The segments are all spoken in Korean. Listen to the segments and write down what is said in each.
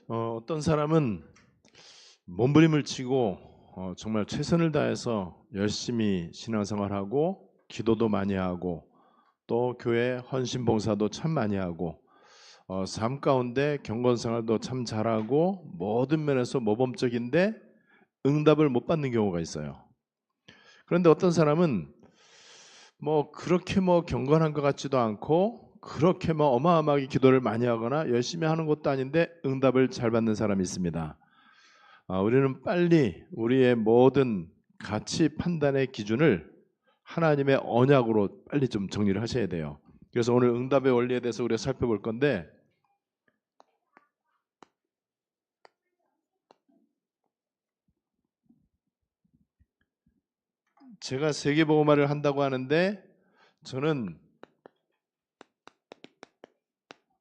어떤 사람은 몸부림을 치고 정말 최선을 다해서 열심히 신앙생활하고 기도도 많이 하고 또 교회 헌신봉사도 참 많이 하고 삶 가운데 경건생활도 참 잘하고 모든 면에서 모범적인데 응답을 못 받는 경우가 있어요. 그런데 어떤 사람은 그렇게 경건한 것 같지도 않고 그렇게 어마어마하게 기도를 많이 하거나 열심히 하는 것도 아닌데 응답을 잘 받는 사람이 있습니다. 우리는 빨리 우리의 모든 가치 판단의 기준을 하나님의 언약으로 빨리 좀 정리를 하셔야 돼요. 그래서 오늘 응답의 원리에 대해서 우리가 살펴볼 건데, 제가 세계복음화를 한다고 하는데 저는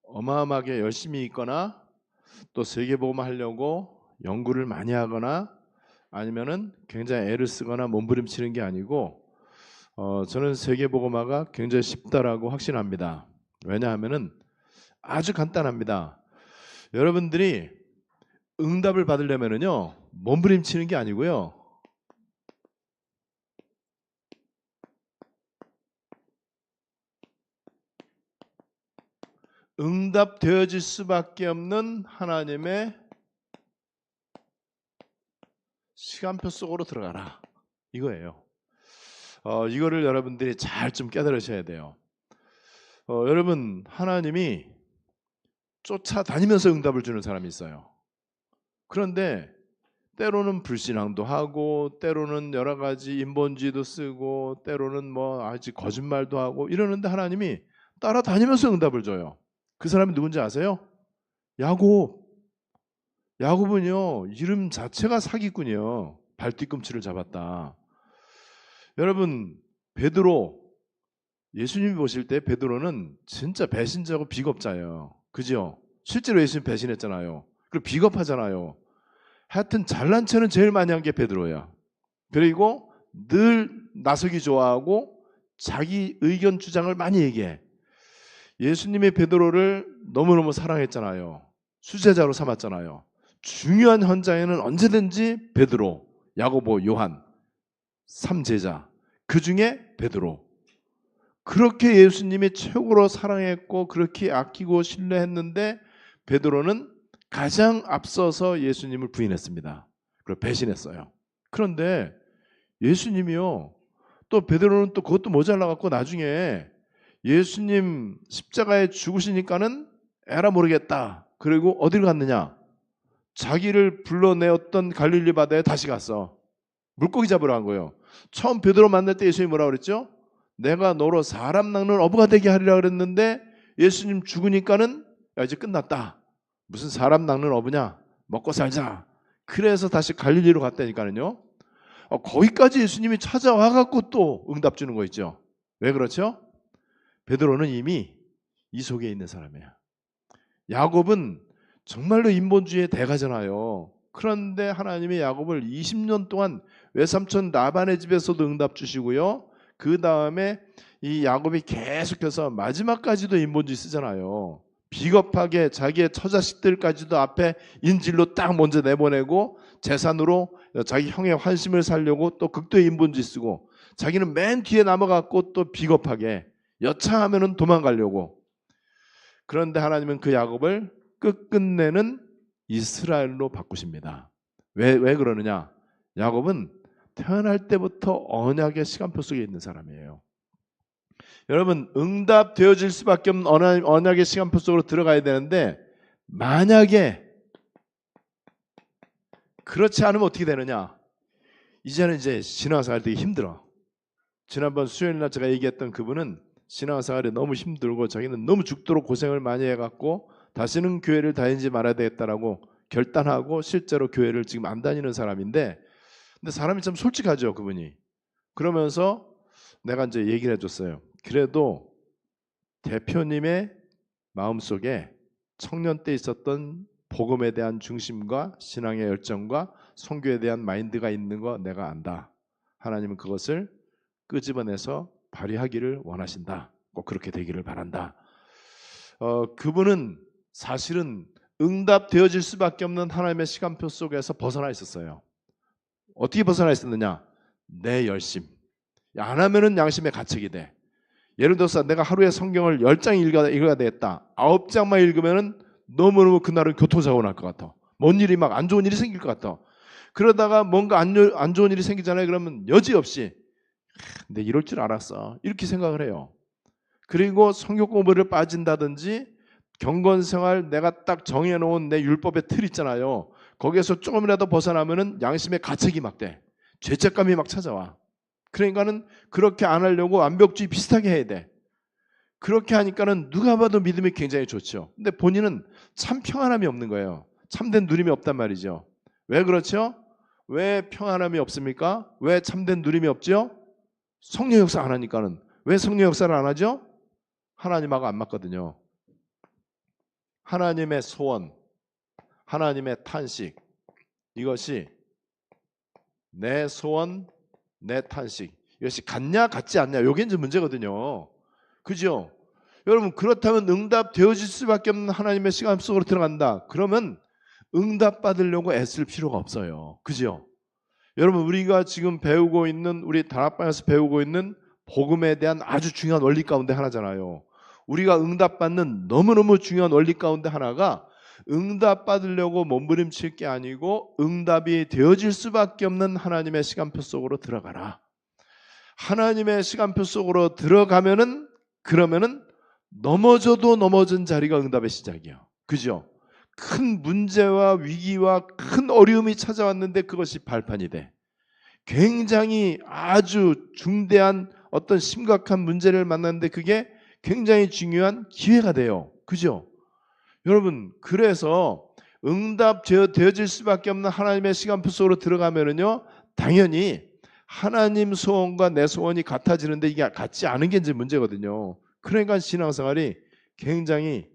어마어마하게 열심히 있거나 또 세계복음화 하려고 연구를 많이 하거나 아니면은 굉장히 애를 쓰거나 몸부림치는 게 아니고 저는 세계복음화가 굉장히 쉽다라고 확신합니다. 왜냐하면은 아주 간단합니다. 여러분들이 응답을 받으려면은요 몸부림치는 게 아니고요 응답되어질 수밖에 없는 하나님의 시간표 속으로 들어가라 이거예요. 이거를 여러분들이 잘 좀 깨달으셔야 돼요. 여러분 하나님이 쫓아다니면서 응답을 주는 사람이 있어요. 그런데 때로는 불신앙도 하고 때로는 여러 가지 인본주의도 쓰고 때로는 아직 거짓말도 하고 이러는데 하나님이 따라다니면서 응답을 줘요. 그 사람이 누군지 아세요? 야곱. 야곱은요 이름 자체가 사기꾼이에요. 발뒤꿈치를 잡았다. 여러분 베드로, 예수님이 보실 때 베드로는 진짜 배신자고 비겁자예요. 그죠? 실제로 예수님 배신했잖아요. 그리고 비겁하잖아요. 하여튼 잘난 체는 제일 많이 한 게 베드로야. 그리고 늘 나서기 좋아하고 자기 의견 주장을 많이 얘기해. 예수님의 베드로를 너무너무 사랑했잖아요. 수제자로 삼았잖아요. 중요한 현장에는 언제든지 베드로, 야고보, 요한 3제자 그 중에 베드로. 그렇게 예수님이 최고로 사랑했고 그렇게 아끼고 신뢰했는데 베드로는 가장 앞서서 예수님을 부인했습니다. 그리고 배신했어요. 그런데 예수님이요 또 베드로는 또 그것도 모자라 갖고 나중에 예수님 십자가에 죽으시니까는 에라 모르겠다. 그리고 어디로 갔느냐? 자기를 불러내었던 갈릴리 바다에 다시 갔어. 물고기 잡으러 간 거예요. 처음 베드로 만날 때 예수님이 뭐라고 그랬죠? 내가 너로 사람 낚는 어부가 되게 하리라 그랬는데 예수님 죽으니까는 야 이제 끝났다. 무슨 사람 낚는 어부냐? 먹고 살자. 그래서 다시 갈릴리로 갔다니까는요. 거기까지 예수님이 찾아와 갖고 또 응답 주는 거 있죠. 왜 그렇죠? 베드로는 이미 이 속에 있는 사람이야. 야곱은 정말로 인본주의의 대가잖아요. 그런데 하나님이 야곱을 20년 동안 외삼촌 라반의 집에서도 응답 주시고요. 그 다음에 이 야곱이 계속해서 마지막까지도 인본주의 쓰잖아요. 비겁하게 자기의 처자식들까지도 앞에 인질로 딱 먼저 내보내고 재산으로 자기 형의 환심을 살려고 또 극도의 인본주의 쓰고 자기는 맨 뒤에 남아갖고 또 비겁하게 여차하면은 도망가려고. 그런데 하나님은 그 야곱을 끝끝내는 이스라엘로 바꾸십니다. 왜 그러느냐? 야곱은 태어날 때부터 언약의 시간표 속에 있는 사람이에요. 여러분 응답되어질 수밖에 없는 언약의 시간표 속으로 들어가야 되는데 만약에 그렇지 않으면 어떻게 되느냐? 이제는 이제 신앙생활 되게 힘들어. 지난번 수요일날 제가 얘기했던 그분은 신앙생활이 너무 힘들고 자기는 너무 죽도록 고생을 많이 해갖고 다시는 교회를 다니지 말아야 되겠다라고 결단하고 실제로 교회를 지금 안 다니는 사람인데 근데 사람이 참 솔직하죠 그분이. 그러면서 내가 이제 얘기를 해줬어요. 그래도 대표님의 마음속에 청년 때 있었던 복음에 대한 중심과 신앙의 열정과 선교에 대한 마인드가 있는 거 내가 안다. 하나님은 그것을 끄집어내서 발휘하기를 원하신다. 꼭 그렇게 되기를 바란다. 그분은 사실은 응답되어질 수밖에 없는 하나님의 시간표 속에서 벗어나 있었어요. 어떻게 벗어나 있었느냐? 내 열심. 안 하면은 양심의 가책이 돼. 예를 들어서 내가 하루에 성경을 10장 읽어야 되겠다. 9장만 읽으면은 너무너무 그날은 교통사고 날 것 같아. 뭔 일이 막 안 좋은 일이 생길 것 같아. 그러다가 뭔가 안 좋은 일이 생기잖아요. 그러면 여지없이 근데 이럴 줄 알았어. 이렇게 생각을 해요. 그리고 성경 공부를 빠진다든지 경건생활 내가 딱 정해놓은 내 율법의 틀 있잖아요. 거기에서 조금이라도 벗어나면은 양심의 가책이 막 돼. 죄책감이 막 찾아와. 그러니까는 그렇게 안 하려고 완벽주의 비슷하게 해야 돼. 그렇게 하니까는 누가 봐도 믿음이 굉장히 좋죠. 근데 본인은 참 평안함이 없는 거예요. 참된 누림이 없단 말이죠. 왜 그렇죠? 왜 평안함이 없습니까? 왜 참된 누림이 없죠? 성령 역사 안 하니까는. 왜 성령 역사를 안 하죠? 하나님하고 안 맞거든요. 하나님의 소원, 하나님의 탄식, 이것이 내 소원, 내 탄식, 이것이 같냐 같지 않냐, 이게 이제 문제거든요. 그죠? 여러분, 그렇다면 응답되어질 수밖에 없는 하나님의 시간 속으로 들어간다. 그러면 응답 받으려고 애쓸 필요가 없어요. 그죠? 여러분, 우리가 지금 배우고 있는, 우리 다락방에서 배우고 있는 복음에 대한 아주 중요한 원리 가운데 하나잖아요. 우리가 응답받는 너무너무 중요한 원리 가운데 하나가 응답받으려고 몸부림칠 게 아니고 응답이 되어질 수밖에 없는 하나님의 시간표 속으로 들어가라. 하나님의 시간표 속으로 들어가면은, 그러면은 넘어져도 넘어진 자리가 응답의 시작이에요. 그죠? 큰 문제와 위기와 큰 어려움이 찾아왔는데 그것이 발판이 돼. 굉장히 아주 중대한 어떤 심각한 문제를 만났는데 그게 굉장히 중요한 기회가 돼요. 그죠? 여러분, 그래서 응답되어질 수밖에 없는 하나님의 시간표 속으로 들어가면은요, 당연히 하나님 소원과 내 소원이 같아지는데 이게 같지 않은 게 이제 문제거든요. 그러니까 신앙생활이 굉장히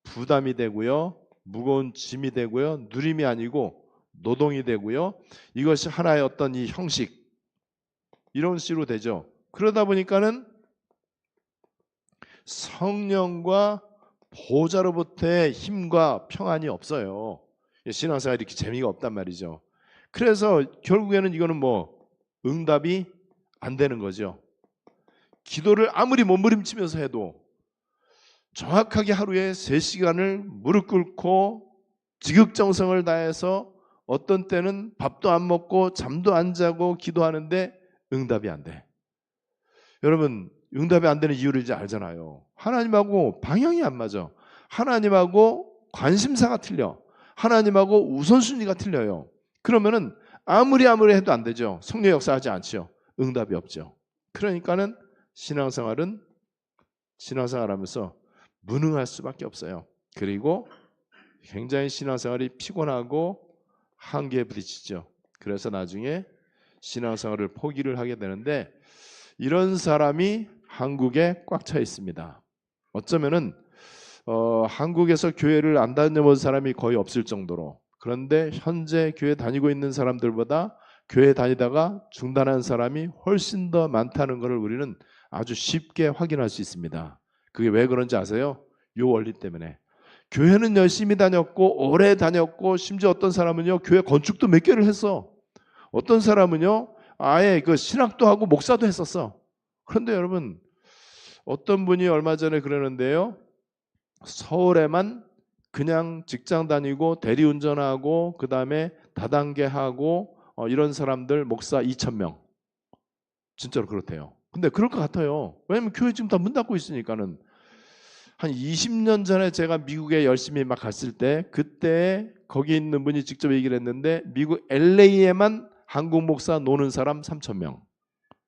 부담이 되고요, 무거운 짐이 되고요, 누림이 아니고 노동이 되고요, 이것이 하나의 어떤 이 형식, 이런 식으로 되죠. 그러다 보니까는 성령과 보좌로부터의 힘과 평안이 없어요. 신앙생활이 이렇게 재미가 없단 말이죠. 그래서 결국에는 이거는 뭐 응답이 안 되는 거죠. 기도를 아무리 몸부림치면서 해도 정확하게 하루에 3시간을 무릎 꿇고 지극정성을 다해서 어떤 때는 밥도 안 먹고 잠도 안 자고 기도하는데 응답이 안 돼. 여러분, 응답이 안 되는 이유를 이제 알잖아요. 하나님하고 방향이 안 맞아. 하나님하고 관심사가 틀려. 하나님하고 우선순위가 틀려요. 그러면은 아무리 해도 안 되죠. 성령 역사하지 않죠. 응답이 없죠. 그러니까는 신앙생활하면서 무능할 수밖에 없어요. 그리고 굉장히 신앙생활이 피곤하고 한계에 부딪히죠. 그래서 나중에 신앙생활을 포기를 하게 되는데, 이런 사람이 한국에 꽉 차 있습니다. 어쩌면은 한국에서 교회를 안 다녀본 사람이 거의 없을 정도로, 그런데 현재 교회 다니고 있는 사람들보다 교회 다니다가 중단한 사람이 훨씬 더 많다는 것을 우리는 아주 쉽게 확인할 수 있습니다. 그게 왜 그런지 아세요? 요 원리 때문에. 교회는 열심히 다녔고 오래 다녔고, 심지어 어떤 사람은요 교회 건축도 몇 개를 했어. 어떤 사람은요 아예 그 신학도 하고 목사도 했었어. 그런데 여러분, 어떤 분이 얼마 전에 그러는데요, 서울에만 그냥 직장 다니고 대리운전하고 그 다음에 다단계하고 이런 사람들 목사 2,000명, 진짜로 그렇대요. 근데 그럴 것 같아요. 왜냐면 교회 지금 다 문 닫고 있으니까는. 한 20년 전에 제가 미국에 열심히 막 갔을 때, 그때 거기 있는 분이 직접 얘기를 했는데, 미국 LA에만 한국 목사 노는 사람 3,000명.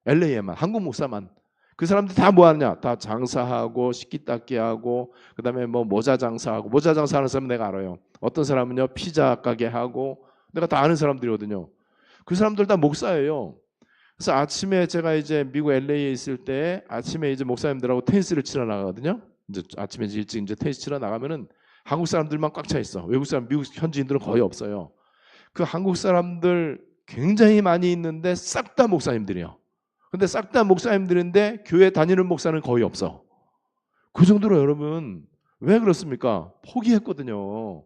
LA에만 한국 목사만. 그 사람들 다 뭐 하느냐? 다 장사하고 식기 닦기 하고, 그다음에 뭐 모자 장사하고. 모자 장사하는 사람 내가 알아요. 어떤 사람은요 피자 가게 하고. 내가 다 아는 사람들이거든요. 그 사람들 다 목사예요. 그래서 아침에 제가 이제 미국 LA에 있을 때 아침에 이제 목사님들하고 테니스를 치러 나가거든요. 이제 아침에 일찍 이제 테니스 치러 나가면은 한국 사람들만 꽉 차 있어. 외국 사람, 미국 현지인들은 거의 없어요. 그 한국 사람들 굉장히 많이 있는데 싹 다 목사님들이에요. 근데 싹 다 목사님들인데 교회 다니는 목사는 거의 없어. 그 정도로 여러분, 왜 그렇습니까? 포기했거든요.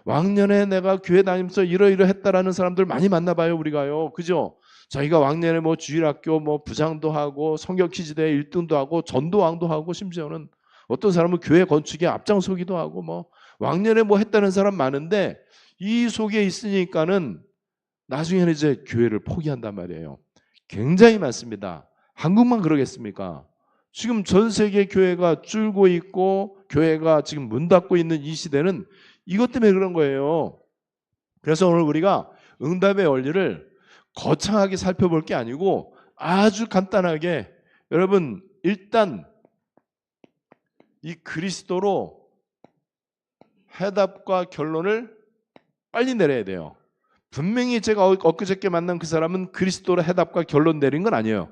왕년에 내가 교회 다니면서 이러이러했다라는 사람들 많이 만나봐요, 우리가요. 그죠? 자기가 왕년에 뭐 주일학교 뭐 부장도 하고 성경 퀴즈대회 1등도 하고 전도왕도 하고 심지어는 어떤 사람은 교회 건축에 앞장서기도 하고 뭐 왕년에 뭐 했다는 사람 많은데 이 속에 있으니까는 나중에는 이제 교회를 포기한단 말이에요. 굉장히 많습니다. 한국만 그러겠습니까? 지금 전 세계 교회가 줄고 있고 교회가 지금 문 닫고 있는 이 시대는 이것 때문에 그런 거예요. 그래서 오늘 우리가 응답의 원리를 거창하게 살펴볼 게 아니고 아주 간단하게 여러분 일단 이 그리스도로 해답과 결론을 빨리 내려야 돼요. 분명히 제가 엊그저께 만난 그 사람은 그리스도로 해답과 결론 내린 건 아니에요.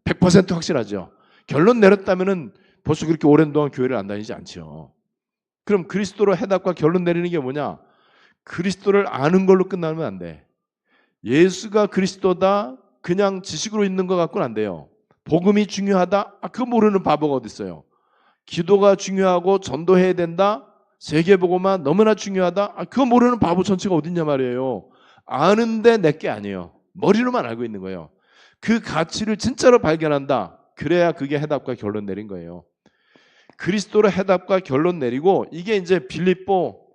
100% 확실하죠. 결론 내렸다면은 벌써 그렇게 오랜 동안 교회를 안 다니지 않죠. 그럼 그리스도로 해답과 결론 내리는 게 뭐냐? 그리스도를 아는 걸로 끝나면 안 돼. 예수가 그리스도다 그냥 지식으로 있는 것 같고는 안 돼요. 복음이 중요하다? 그거 모르는 바보가 어디 있어요. 기도가 중요하고 전도해야 된다? 세계복음만 너무나 중요하다? 그거 모르는 바보 전체가 어디 있냐 말이에요. 아는데 내게 아니에요. 머리로만 알고 있는 거예요. 그 가치를 진짜로 발견한다. 그래야 그게 해답과 결론 내린 거예요. 그리스도로 해답과 결론 내리고 이게 이제 빌립보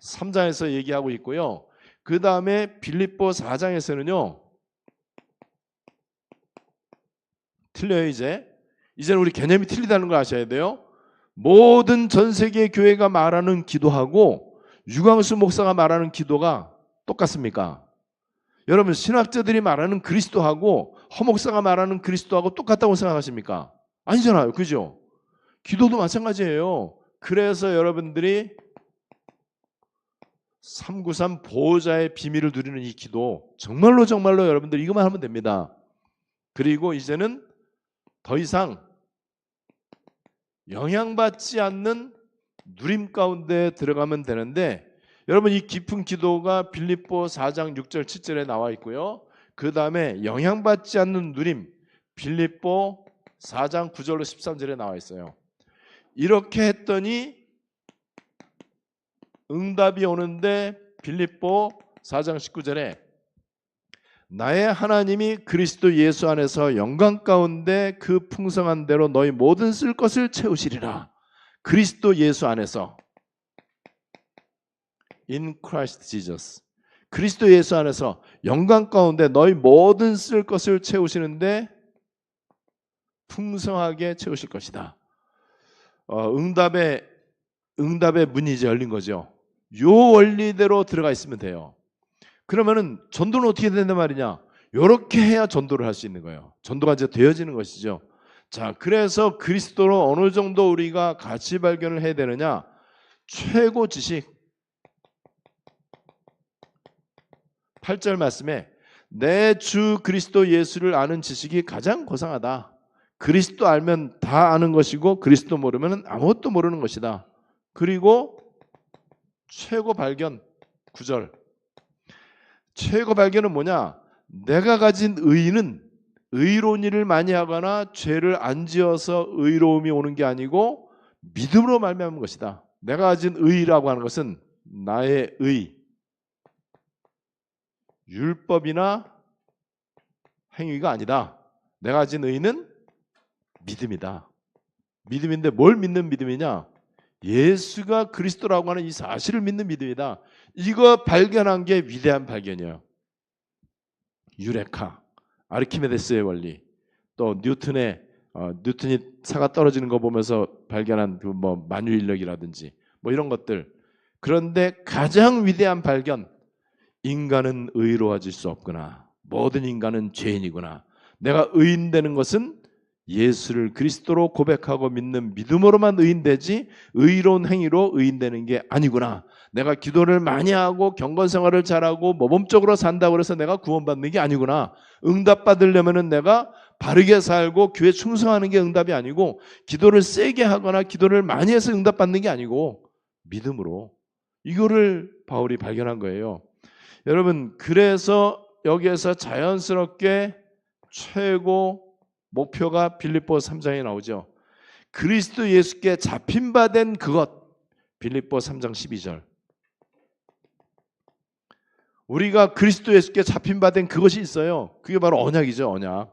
3장에서 얘기하고 있고요. 그 다음에 빌립보 4장에서는요. 틀려요 이제는 우리 개념이 틀리다는 걸 아셔야 돼요. 모든 전 세계 교회가 말하는 기도하고 유광수 목사가 말하는 기도가 똑같습니까? 여러분 신학자들이 말하는 그리스도하고 허 목사가 말하는 그리스도하고 똑같다고 생각하십니까? 아니잖아요. 그죠? 기도도 마찬가지예요. 그래서 여러분들이 393 보호자의 비밀을 누리는 이 기도 정말로 여러분들 이것만 하면 됩니다. 그리고 이제는 더 이상 영향받지 않는 누림 가운데 들어가면 되는데 여러분 이 깊은 기도가 빌립보 4장 6절 7절에 나와 있고요. 그 다음에 영향받지 않는 누림 빌립보 4장 9절로 13절에 나와 있어요. 이렇게 했더니 응답이 오는데 빌립보 4장 19절에 나의 하나님이 그리스도 예수 안에서 영광 가운데 그 풍성한 대로 너희 모든 쓸 것을 채우시리라. 그리스도 예수 안에서 In Christ Jesus 그리스도 예수 안에서 영광 가운데 너희 모든 쓸 것을 채우시는데 풍성하게 채우실 것이다. 응답의 문이 이제 열린 거죠. 요 원리대로 들어가 있으면 돼요. 그러면은 전도는 어떻게 된단 말이냐? 이렇게 해야 전도를 할 수 있는 거예요. 전도가 이제 되어지는 것이죠. 자, 그래서 그리스도로 어느 정도 우리가 가치 발견을 해야 되느냐? 최고 지식 8절 말씀에 내 주 그리스도 예수를 아는 지식이 가장 고상하다. 그리스도 알면 다 아는 것이고 그리스도 모르면 아무것도 모르는 것이다. 그리고 최고 발견 9절 최고 발견은 뭐냐? 내가 가진 의는 의로운 일을 많이 하거나 죄를 안 지어서 의로움이 오는 게 아니고 믿음으로 말미암은 것이다. 내가 가진 의라고 하는 것은 나의 의, 율법이나 행위가 아니다. 내가 가진 의는 믿음이다. 믿음인데 뭘 믿는 믿음이냐? 예수가 그리스도라고 하는 이 사실을 믿는 믿음이다. 이거 발견한 게 위대한 발견이에요. 유레카, 아르키메데스의 원리, 또 뉴턴이 사가 떨어지는 거 보면서 발견한 그 뭐 만유인력이라든지 뭐 이런 것들. 그런데 가장 위대한 발견, 인간은 의로워질 수 없구나. 모든 인간은 죄인이구나. 내가 의인되는 것은 예수를 그리스도로 고백하고 믿는 믿음으로만 의인되지 의로운 행위로 의인되는 게 아니구나. 내가 기도를 많이 하고 경건생활을 잘하고 모범적으로 산다고 해서 내가 구원받는 게 아니구나. 응답받으려면 내가 바르게 살고 교회 충성하는 게 응답이 아니고 기도를 세게 하거나 기도를 많이 해서 응답받는 게 아니고 믿음으로. 이거를 바울이 발견한 거예요. 여러분 그래서 여기에서 자연스럽게 최고 목표가 빌립보 3장에 나오죠. 그리스도 예수께 잡힌 바 된 그것. 빌립보 3장 12절. 우리가 그리스도 예수께 잡힌 바 된 그것이 있어요. 그게 바로 언약이죠. 언약.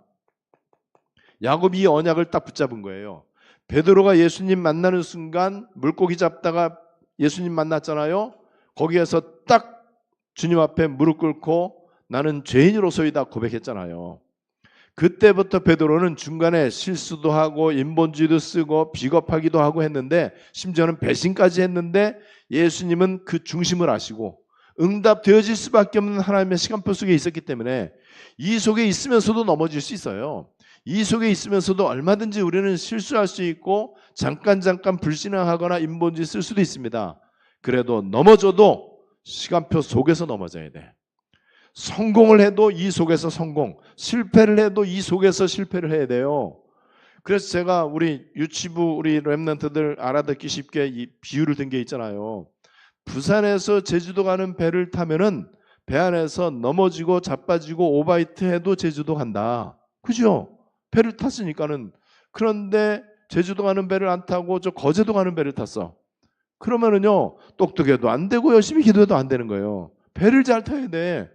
야곱이 이 언약을 딱 붙잡은 거예요. 베드로가 예수님 만나는 순간 물고기 잡다가 예수님 만났잖아요. 거기에서 딱 주님 앞에 무릎 꿇고 나는 죄인으로서이다 고백했잖아요. 그때부터 베드로는 중간에 실수도 하고 인본주의도 쓰고 비겁하기도 하고 했는데, 심지어는 배신까지 했는데, 예수님은 그 중심을 아시고 응답되어질 수밖에 없는 하나님의 시간표 속에 있었기 때문에 이 속에 있으면서도 넘어질 수 있어요. 이 속에 있으면서도 얼마든지 우리는 실수할 수 있고 잠깐 불신앙하거나 인본주의 쓸 수도 있습니다. 그래도 넘어져도 시간표 속에서 넘어져야 돼. 성공을 해도 이 속에서 성공, 실패를 해도 이 속에서 실패를 해야 돼요. 그래서 제가 우리 유치부 우리 렘넌트들 알아듣기 쉽게 이 비유를 든 게 있잖아요. 부산에서 제주도 가는 배를 타면은 배 안에서 넘어지고 자빠지고 오바이트 해도 제주도 간다. 그죠? 배를 탔으니까는. 그런데 제주도 가는 배를 안 타고 저 거제도 가는 배를 탔어. 그러면은요, 똑똑해도 안 되고 열심히 기도해도 안 되는 거예요. 배를 잘 타야 돼.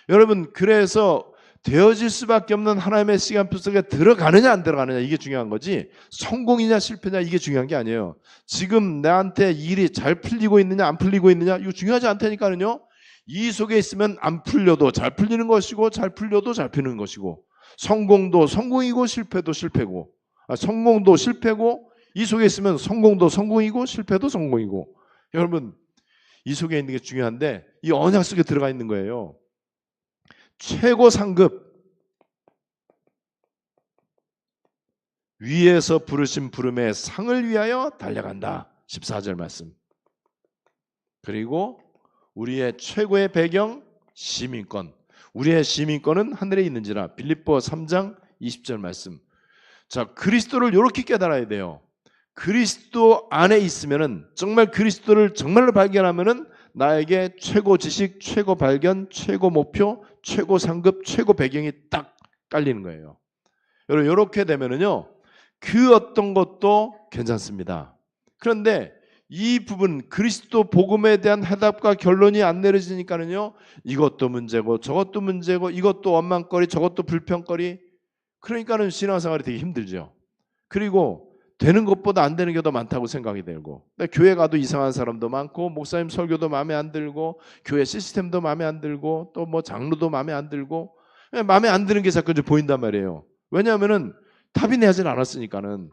여러분, 그래서 되어질 수밖에 없는 하나님의 시간표 속에 들어가느냐 안 들어가느냐 이게 중요한 거지, 성공이냐 실패냐 이게 중요한 게 아니에요. 지금 나한테 일이 잘 풀리고 있느냐 안 풀리고 있느냐 이거 중요하지 않다니까요. 이 속에 있으면 안 풀려도 잘 풀리는 것이고 잘 풀려도 잘 풀리는 것이고, 성공도 성공이고 실패도 실패고, 성공도 실패고, 이 속에 있으면 성공도 성공이고 실패도 성공이고. 여러분, 이 속에 있는 게 중요한데 이 언약 속에 들어가 있는 거예요. 최고 상급, 위에서 부르신 부름의 상을 위하여 달려간다. 14절 말씀. 그리고 우리의 최고의 배경, 시민권. 우리의 시민권은 하늘에 있는지라. 빌립보 3장 20절 말씀. 자, 그리스도를 이렇게 깨달아야 돼요. 그리스도 안에 있으면은, 정말 그리스도를 정말로 발견하면은 나에게 최고 지식, 최고 발견, 최고 목표, 최고 상급, 최고 배경이 딱 깔리는 거예요. 여러분, 이렇게 되면은요, 그 어떤 것도 괜찮습니다. 그런데 이 부분, 그리스도 복음에 대한 해답과 결론이 안 내려지니까는요, 이것도 문제고 저것도 문제고, 이것도 원망거리 저것도 불평거리. 그러니까는 신앙생활이 되게 힘들죠. 그리고 되는 것보다 안 되는 게 더 많다고 생각이 들고, 교회 가도 이상한 사람도 많고, 목사님 설교도 마음에 안 들고, 교회 시스템도 마음에 안 들고, 또 뭐 장로도 마음에 안 들고, 마음에 안 드는 게 자꾸 이제 보인단 말이에요. 왜냐하면은 답이 내야지 않았으니까는.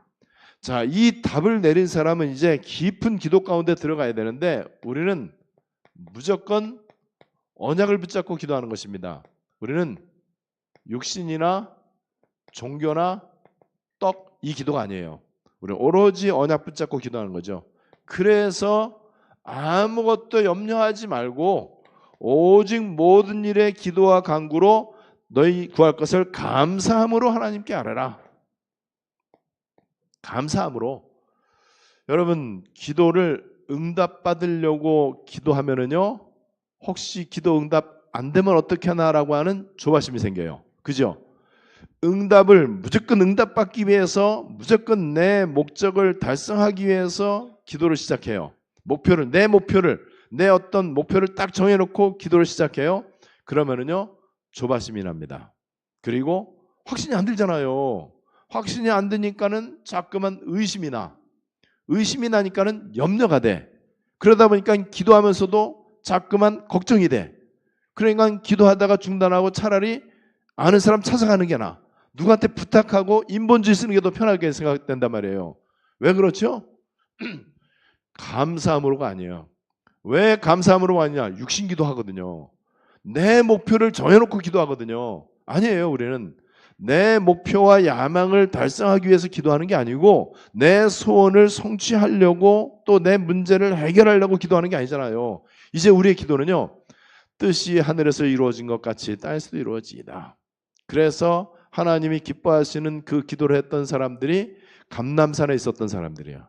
자, 이 답을 내린 사람은 이제 깊은 기도 가운데 들어가야 되는데, 우리는 무조건 언약을 붙잡고 기도하는 것입니다. 우리는 육신이나 종교나 떡, 이 기도가 아니에요. 우리는 오로지 언약 붙잡고 기도하는 거죠. 그래서 아무것도 염려하지 말고 오직 모든 일에 기도와 간구로 너희 구할 것을 감사함으로 하나님께 아뢰라. 감사함으로. 여러분, 기도를 응답받으려고 기도하면은요, 혹시 기도 응답 안 되면 어떻게 하나라고 하는 조바심이 생겨요. 그죠? 응답을 무조건 응답받기 위해서, 무조건 내 목적을 달성하기 위해서 기도를 시작해요. 내 어떤 목표를 딱 정해놓고 기도를 시작해요. 그러면은요, 조바심이 납니다. 그리고 확신이 안 들잖아요. 확신이 안 드니까는 자꾸만 의심이 나니까는 염려가 돼. 그러다 보니까 기도하면서도 자꾸만 걱정이 돼. 그러니까 기도하다가 중단하고 차라리 아는 사람 찾아가는 게 나아. 누구한테 부탁하고 인본주의 쓰는 게 더 편하게 생각된단 말이에요. 왜 그렇죠? 감사함으로가 아니에요. 왜 감사함으로가 아니냐? 육신기도 하거든요. 내 목표를 정해놓고 기도하거든요. 아니에요. 우리는 내 목표와 야망을 달성하기 위해서 기도하는 게 아니고, 내 소원을 성취하려고, 또 내 문제를 해결하려고 기도하는 게 아니잖아요. 이제 우리의 기도는요, 뜻이 하늘에서 이루어진 것 같이 땅에서도 이루어지이다. 그래서 하나님이 기뻐하시는 그 기도를 했던 사람들이 감람산에 있었던 사람들이야.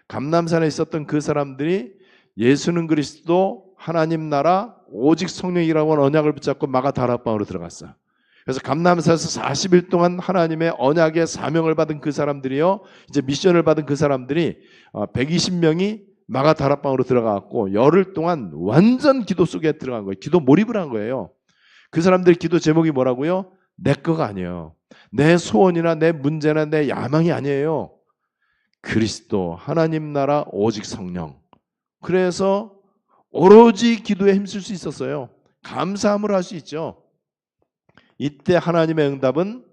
감람산에 있었던 그 사람들이 예수는 그리스도, 하나님 나라, 오직 성령이라고 하는 언약을 붙잡고 마가 다락방으로 들어갔어. 그래서 감람산에서 40일 동안 하나님의 언약의 사명을 받은 그 사람들이요, 이제 미션을 받은 그 사람들이 120명이 마가 다락방으로 들어가고 열흘 동안 완전 기도 속에 들어간 거예요. 기도 몰입을 한 거예요. 그 사람들 기도 제목이 뭐라고요? 내 거가 아니에요. 내 소원이나 내 문제나 내 야망이 아니에요. 그리스도, 하나님 나라, 오직 성령. 그래서 오로지 기도에 힘쓸 수 있었어요. 감사함을 할 수 있죠. 이때 하나님의 응답은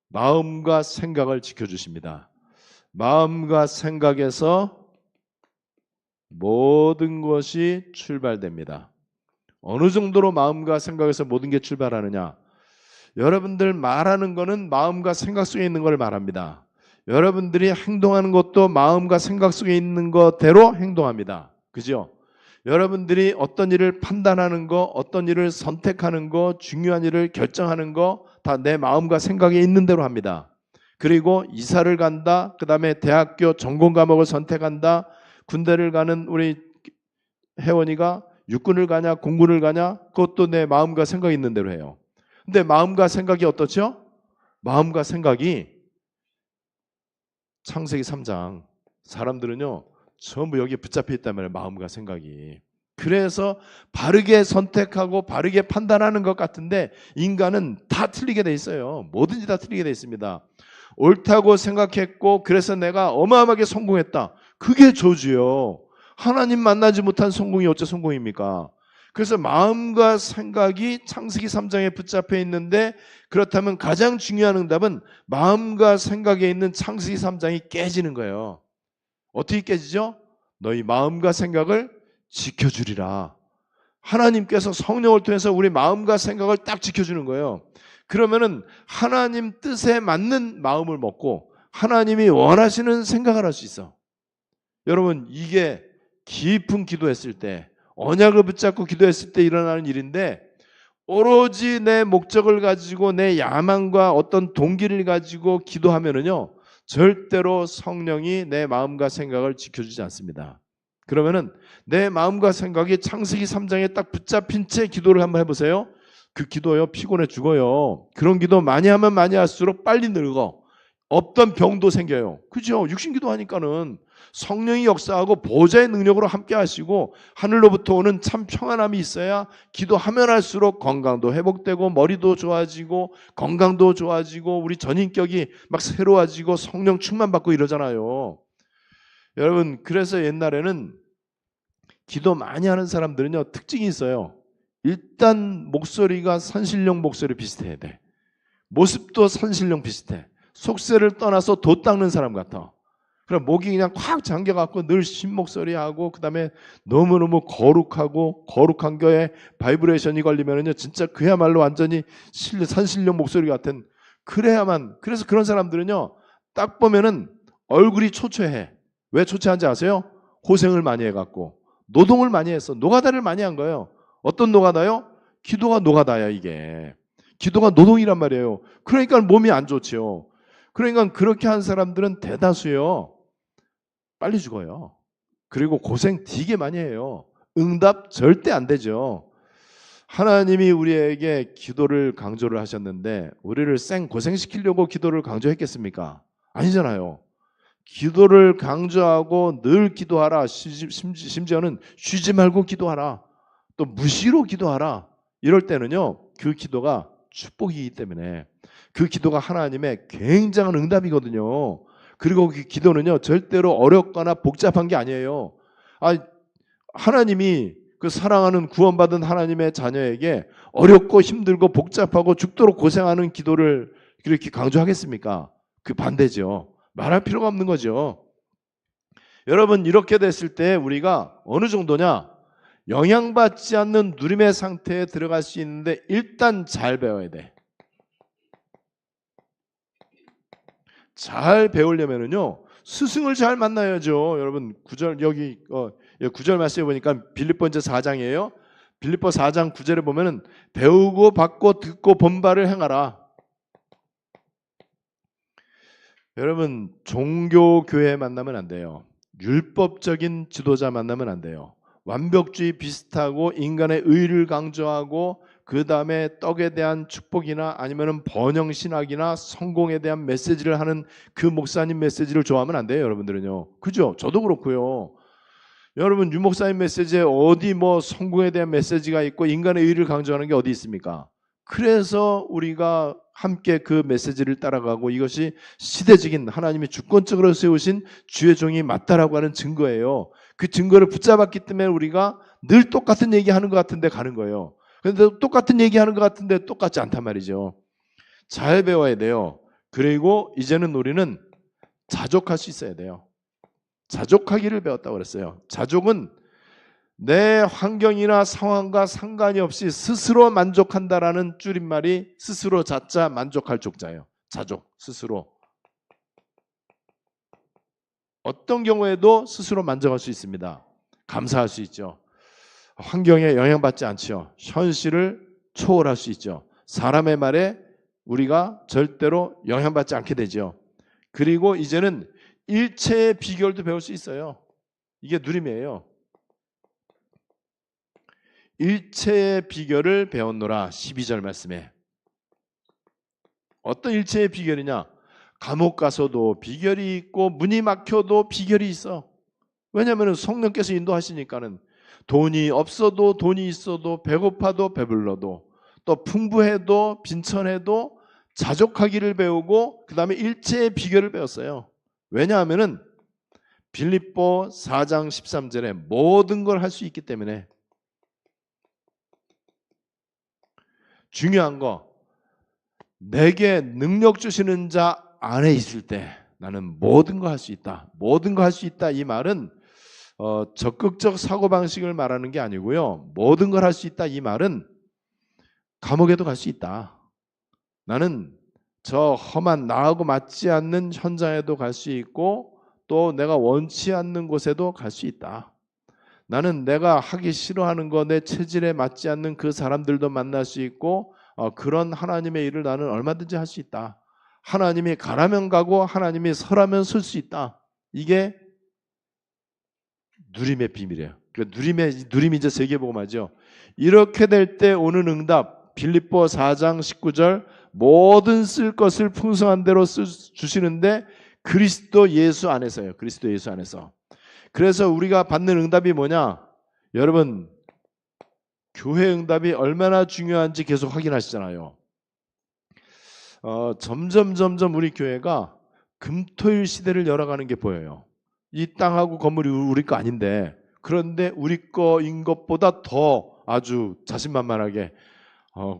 마음과 생각을 지켜주십니다. 마음과 생각에서 모든 것이 출발됩니다. 어느 정도로 마음과 생각에서 모든 게 출발하느냐? 여러분들 말하는 거는 마음과 생각 속에 있는 걸 말합니다. 여러분들이 행동하는 것도 마음과 생각 속에 있는 것대로 행동합니다. 그죠? 여러분들이 어떤 일을 판단하는 거, 어떤 일을 선택하는 거, 중요한 일을 결정하는 거 다 내 마음과 생각에 있는 대로 합니다. 그리고 이사를 간다, 그 다음에 대학교 전공 과목을 선택한다, 군대를 가는 우리 혜원이가 육군을 가냐 공군을 가냐, 그것도 내 마음과 생각이 있는 대로 해요. 근데 마음과 생각이 어떻죠? 마음과 생각이 창세기 3장 사람들은요 전부 여기에 붙잡혀 있단 말이에요. 마음과 생각이. 그래서 바르게 선택하고 바르게 판단하는 것 같은데 인간은 다 틀리게 돼 있어요. 뭐든지 다 틀리게 돼 있습니다. 옳다고 생각했고 그래서 내가 어마어마하게 성공했다. 그게 저주요. 하나님 만나지 못한 성공이 어째 성공입니까? 그래서 마음과 생각이 창세기 3장에 붙잡혀 있는데, 그렇다면 가장 중요한 응답은 마음과 생각에 있는 창세기 3장이 깨지는 거예요. 어떻게 깨지죠? 너희 마음과 생각을 지켜주리라. 하나님께서 성령을 통해서 우리 마음과 생각을 딱 지켜주는 거예요. 그러면은 하나님 뜻에 맞는 마음을 먹고 하나님이 원하시는 생각을 할 수 있어. 여러분, 이게 깊은 기도했을 때, 언약을 붙잡고 기도했을 때 일어나는 일인데, 오로지 내 목적을 가지고 내 야망과 어떤 동기를 가지고 기도하면은요 절대로 성령이 내 마음과 생각을 지켜주지 않습니다. 그러면은 내 마음과 생각이 창세기 3장에 딱 붙잡힌 채 기도를 한번 해보세요. 그 기도요 피곤해 죽어요. 그런 기도 많이 하면 많이 할수록 빨리 늙어. 없던 병도 생겨요. 그죠? 육신 기도하니까는 성령이 역사하고 보좌의 능력으로 함께 하시고 하늘로부터 오는 참 평안함이 있어야 기도하면 할수록 건강도 회복되고 머리도 좋아지고 건강도 좋아지고 우리 전인격이 막 새로워지고 성령 충만받고 이러잖아요. 여러분, 그래서 옛날에는 기도 많이 하는 사람들은요 특징이 있어요. 일단 목소리가 산신령 목소리 비슷해야 돼. 모습도 산신령 비슷해. 속세를 떠나서 돛 닦는 사람 같아. 그럼 목이 그냥 콱 잠겨갖고 늘 신목소리하고 그 다음에 너무너무 거룩하고 거룩한 거에 바이브레이션이 걸리면은요 진짜 그야말로 완전히 산신령 목소리 같은, 그래야만. 그래서 그런 사람들은요 딱 보면은 얼굴이 초췌해. 왜 초췌한지 아세요? 고생을 많이 해갖고 노동을 많이 했어. 노가다를 많이 한 거예요. 어떤 노가다요? 기도가 노가다야. 이게 기도가 노동이란 말이에요. 그러니까 몸이 안 좋죠. 그러니까 그렇게 한 사람들은 대다수요 빨리 죽어요. 그리고 고생 되게 많이 해요. 응답 절대 안 되죠. 하나님이 우리에게 기도를 강조를 하셨는데 우리를 생 고생시키려고 기도를 강조했겠습니까? 아니잖아요. 기도를 강조하고 늘 기도하라. 심지어는 쉬지 말고 기도하라. 또 무시로 기도하라. 이럴 때는요 그 기도가 축복이기 때문에 그 기도가 하나님의 굉장한 응답이거든요. 그리고 그 기도는요 절대로 어렵거나 복잡한 게 아니에요. 하나님이 그 사랑하는 구원받은 하나님의 자녀에게 어렵고 힘들고 복잡하고 죽도록 고생하는 기도를 그렇게 강조하겠습니까? 그 반대죠. 말할 필요가 없는 거죠. 여러분, 이렇게 됐을 때 우리가 어느 정도냐? 영향받지 않는 누림의 상태에 들어갈 수 있는데 일단 잘 배워야 돼. 잘 배우려면은요 스승을 잘 만나야죠. 여러분, 9절 여기 9절 말씀해 보니까 빌립보서 4장이에요. 빌립보 4장 9절에 보면은 배우고 받고 듣고 본바를 행하라. 여러분, 종교 교회 만나면 안 돼요. 율법적인 지도자 만나면 안 돼요. 완벽주의 비슷하고 인간의 의를 강조하고 그 다음에 떡에 대한 축복이나 아니면은 번영신학이나 성공에 대한 메시지를 하는 그 목사님 메시지를 좋아하면 안 돼요, 여러분들은요. 그죠? 저도 그렇고요. 여러분, 유 목사님 메시지에 어디 뭐 성공에 대한 메시지가 있고 인간의 의의를 강조하는 게 어디 있습니까? 그래서 우리가 함께 그 메시지를 따라가고 이것이 시대적인 하나님이 주권적으로 세우신 주의 종이 맞다라고 하는 증거예요. 그 증거를 붙잡았기 때문에 우리가 늘 똑같은 얘기하는 것 같은데 가는 거예요. 그런데 똑같은 얘기하는 것 같은데 똑같지 않단 말이죠. 잘 배워야 돼요. 그리고 이제는 우리는 자족할 수 있어야 돼요. 자족하기를 배웠다고 그랬어요. 자족은 내 환경이나 상황과 상관이 없이 스스로 만족한다라는 줄임말이 스스로 자자 만족할 족자예요. 자족, 스스로. 어떤 경우에도 스스로 만족할 수 있습니다. 감사할 수 있죠. 환경에 영향받지 않죠. 현실을 초월할 수 있죠. 사람의 말에 우리가 절대로 영향받지 않게 되죠. 그리고 이제는 일체의 비결도 배울 수 있어요. 이게 누림이에요. 일체의 비결을 배웠노라. 12절 말씀에. 어떤 일체의 비결이냐? 감옥 가서도 비결이 있고 문이 막혀도 비결이 있어. 왜냐하면 성령께서 인도하시니까는 돈이 없어도 돈이 있어도 배고파도 배불러도 또 풍부해도 빈천해도 자족하기를 배우고 그 다음에 일체의 비결을 배웠어요. 왜냐하면 빌립보 4장 13절에 모든 걸 할 수 있기 때문에. 중요한 거, 내게 능력 주시는 자 안에 있을 때 나는 모든 거 할 수 있다. 모든 거 할 수 있다. 이 말은 적극적 사고방식을 말하는 게 아니고요. 모든 걸 할 수 있다. 이 말은 감옥에도 갈 수 있다. 나는 저 험한 나하고 맞지 않는 현장에도 갈 수 있고 또 내가 원치 않는 곳에도 갈 수 있다. 나는 내가 하기 싫어하는 거, 내 체질에 맞지 않는 그 사람들도 만날 수 있고 그런 하나님의 일을 나는 얼마든지 할 수 있다. 하나님이 가라면 가고 하나님이 서라면 설 수 있다. 이게 누림의 비밀이에요. 그러니까 누림이 이제 세계복음화죠. 이렇게 될 때 오는 응답, 빌립보 4장 19절 모든 쓸 것을 풍성한 대로 주시는데 그리스도 예수 안에서요. 그리스도 예수 안에서. 그래서 우리가 받는 응답이 뭐냐? 여러분, 교회 응답이 얼마나 중요한지 계속 확인하시잖아요. 점점 우리 교회가 금토일 시대를 열어가는 게 보여요. 이 땅하고 건물이 우리 거 아닌데 그런데 우리 거인 것보다 더 아주 자신만만하게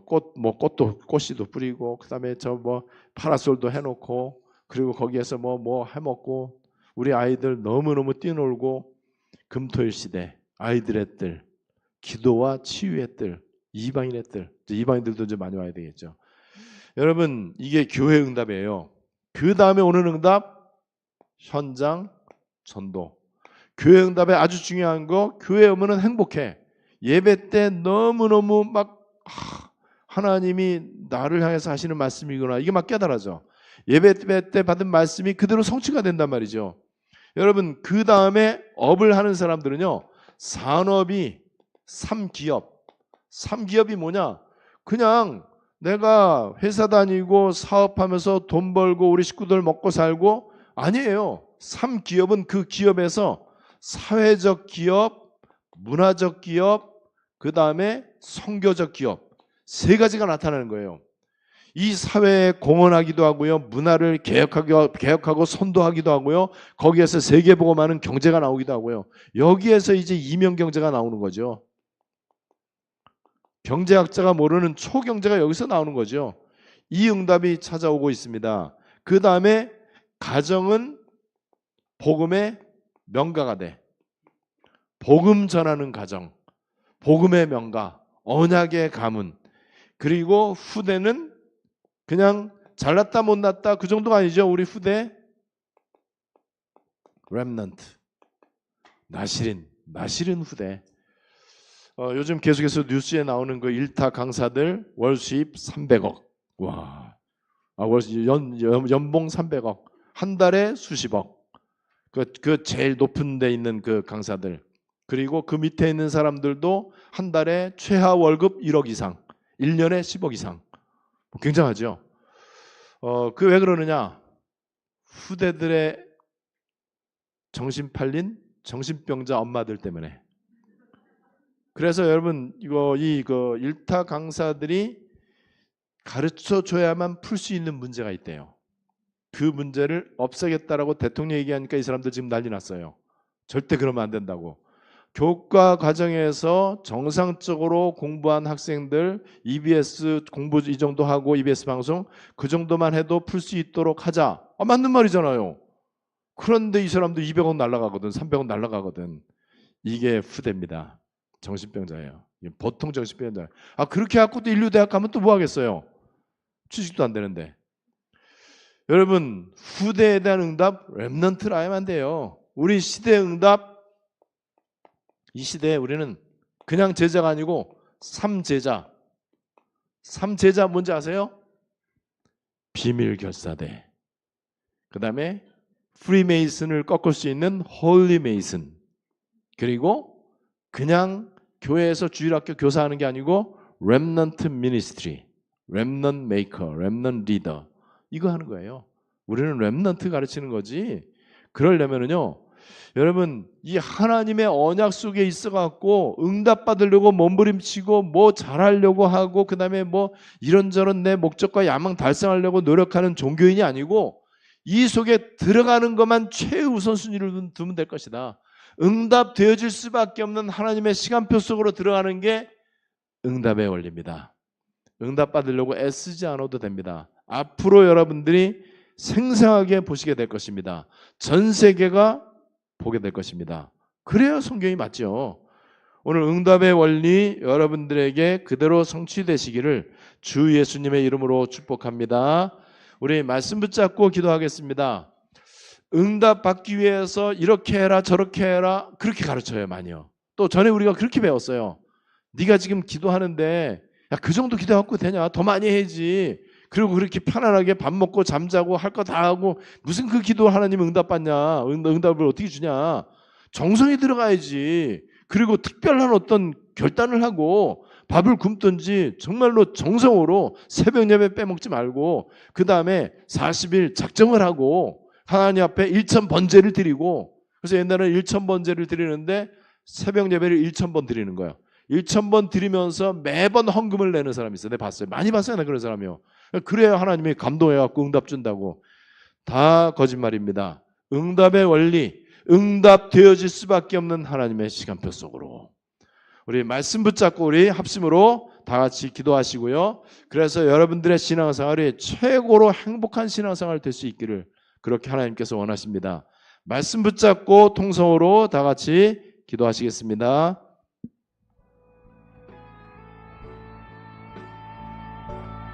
꽃도 꽃씨도 뿌리고 그다음에 저 뭐 파라솔도 해놓고 그리고 거기에서 뭐 해먹고 우리 아이들 너무너무 뛰놀고 금토일 시대 아이들의 뜰 기도와 치유의 뜰 이방인의 뜰 이방인들도 이제 많이 와야 되겠죠. 여러분 이게 교회 응답이에요. 그 다음에 오는 응답 현장 전도. 교회 응답에 아주 중요한 거 교회 오면은 행복해. 예배 때 너무너무 막 하나님이 나를 향해서 하시는 말씀이구나 이게 막 깨달아져. 예배 때 받은 말씀이 그대로 성취가 된단 말이죠. 여러분 그 다음에 업을 하는 사람들은요 산업이 3기업이 뭐냐? 그냥 내가 회사 다니고 사업하면서 돈 벌고 우리 식구들 먹고 살고 아니에요. 3기업은 그 기업에서 사회적 기업, 문화적 기업, 그 다음에 선교적 기업 세 가지가 나타나는 거예요. 이 사회에 공헌하기도 하고요. 문화를 개혁하고 선도하기도 하고요. 거기에서 세계복음하는 경제가 나오기도 하고요. 여기에서 이제 이명경제가 나오는 거죠. 경제학자가 모르는 초경제가 여기서 나오는 거죠. 이 응답이 찾아오고 있습니다. 그 다음에 가정은 복음의 명가가 돼. 복음 전하는 가정, 복음의 명가, 언약의 가문. 그리고 후대는 그냥 잘났다 못났다 그 정도가 아니죠. 우리 후대 렘넌트 나시린 후대. 요즘 계속해서 뉴스에 나오는 그 일타 강사들 월 수입 300억. 와, 연봉 300억. 한 달에 수십억. 그 제일 높은 데 있는 그 강사들. 그리고 그 밑에 있는 사람들도 한 달에 최하 월급 1억 이상. 1년에 10억 이상. 굉장하죠. 그 왜 그러느냐? 후대들의 정신 팔린 정신병자 엄마들 때문에. 그래서 여러분 이거 일타 강사들이 가르쳐 줘야만 풀 수 있는 문제가 있대요. 그 문제를 없애겠다라고 대통령이 얘기하니까 이 사람들 지금 난리 났어요. 절대 그러면 안 된다고. 교과 과정에서 정상적으로 공부한 학생들 EBS 공부 이 정도 하고 EBS 방송 그 정도만 해도 풀 수 있도록 하자. 맞는 말이잖아요. 그런데 이 사람들 200원 날라가거든. 300원 날라가거든. 이게 후대입니다. 정신병자예요. 보통 정신병자예요. 그렇게 갖고 또 인류대학 가면 또 뭐 하겠어요? 취직도 안 되는데. 여러분 후대에 대한 응답 렘넌트를 하면 안 돼요. 우리 시대의 응답, 이 시대에 우리는 그냥 제자가 아니고 삼제자. 삼제자 뭔지 아세요? 비밀결사대. 그 다음에 프리메이슨을 꺾을 수 있는 홀리메이슨. 그리고 그냥 교회에서 주일학교 교사하는 게 아니고 렘넌트 미니스트리, 렘넌트 메이커, 렘넌트 리더. 이거 하는 거예요. 우리는 렘넌트 가르치는 거지. 그러려면은요, 여러분 이 하나님의 언약 속에 있어갖고 응답 받으려고 몸부림치고 뭐 잘하려고 하고 그 다음에 뭐 이런저런 내 목적과 야망 달성하려고 노력하는 종교인이 아니고 이 속에 들어가는 것만 최우선순위를 두면 될 것이다. 응답되어질 수밖에 없는 하나님의 시간표 속으로 들어가는 게 응답의 원리입니다. 응답 받으려고 애쓰지 않아도 됩니다. 앞으로 여러분들이 생생하게 보시게 될 것입니다. 전 세계가 보게 될 것입니다. 그래야 성경이 맞죠. 오늘 응답의 원리 여러분들에게 그대로 성취되시기를 주 예수님의 이름으로 축복합니다. 우리 말씀 붙잡고 기도하겠습니다. 응답 받기 위해서 이렇게 해라 저렇게 해라 그렇게 가르쳐요. 많이요. 또 전에 우리가 그렇게 배웠어요. 네가 지금 기도하는데 야, 그 정도 기도하고 되냐? 더 많이 해야지. 그리고 그렇게 편안하게 밥 먹고 잠자고 할 거 다 하고 무슨 그 기도 하나님 응답 받냐? 응답을 어떻게 주냐? 정성이 들어가야지. 그리고 특별한 어떤 결단을 하고 밥을 굶든지 정말로 정성으로 새벽 예배 빼먹지 말고 그 다음에 40일 작정을 하고 하나님 앞에 1000번제를 드리고 그래서 옛날에는 1000번제를 드리는데 새벽 예배를 1000번 드리는 거예요. 1000번 드리면서 매번 헌금을 내는 사람이 있어요. 내가 봤어요. 많이 봤어요. 나 그런 사람이요. 그래야 하나님이 감동해갖고 응답 준다고. 다 거짓말입니다. 응답의 원리, 응답되어질 수밖에 없는 하나님의 시간표 속으로 우리 말씀 붙잡고 우리 합심으로 다 같이 기도하시고요. 그래서 여러분들의 신앙생활이 최고로 행복한 신앙생활 될 수 있기를 그렇게 하나님께서 원하십니다. 말씀 붙잡고 통성으로 다 같이 기도하시겠습니다.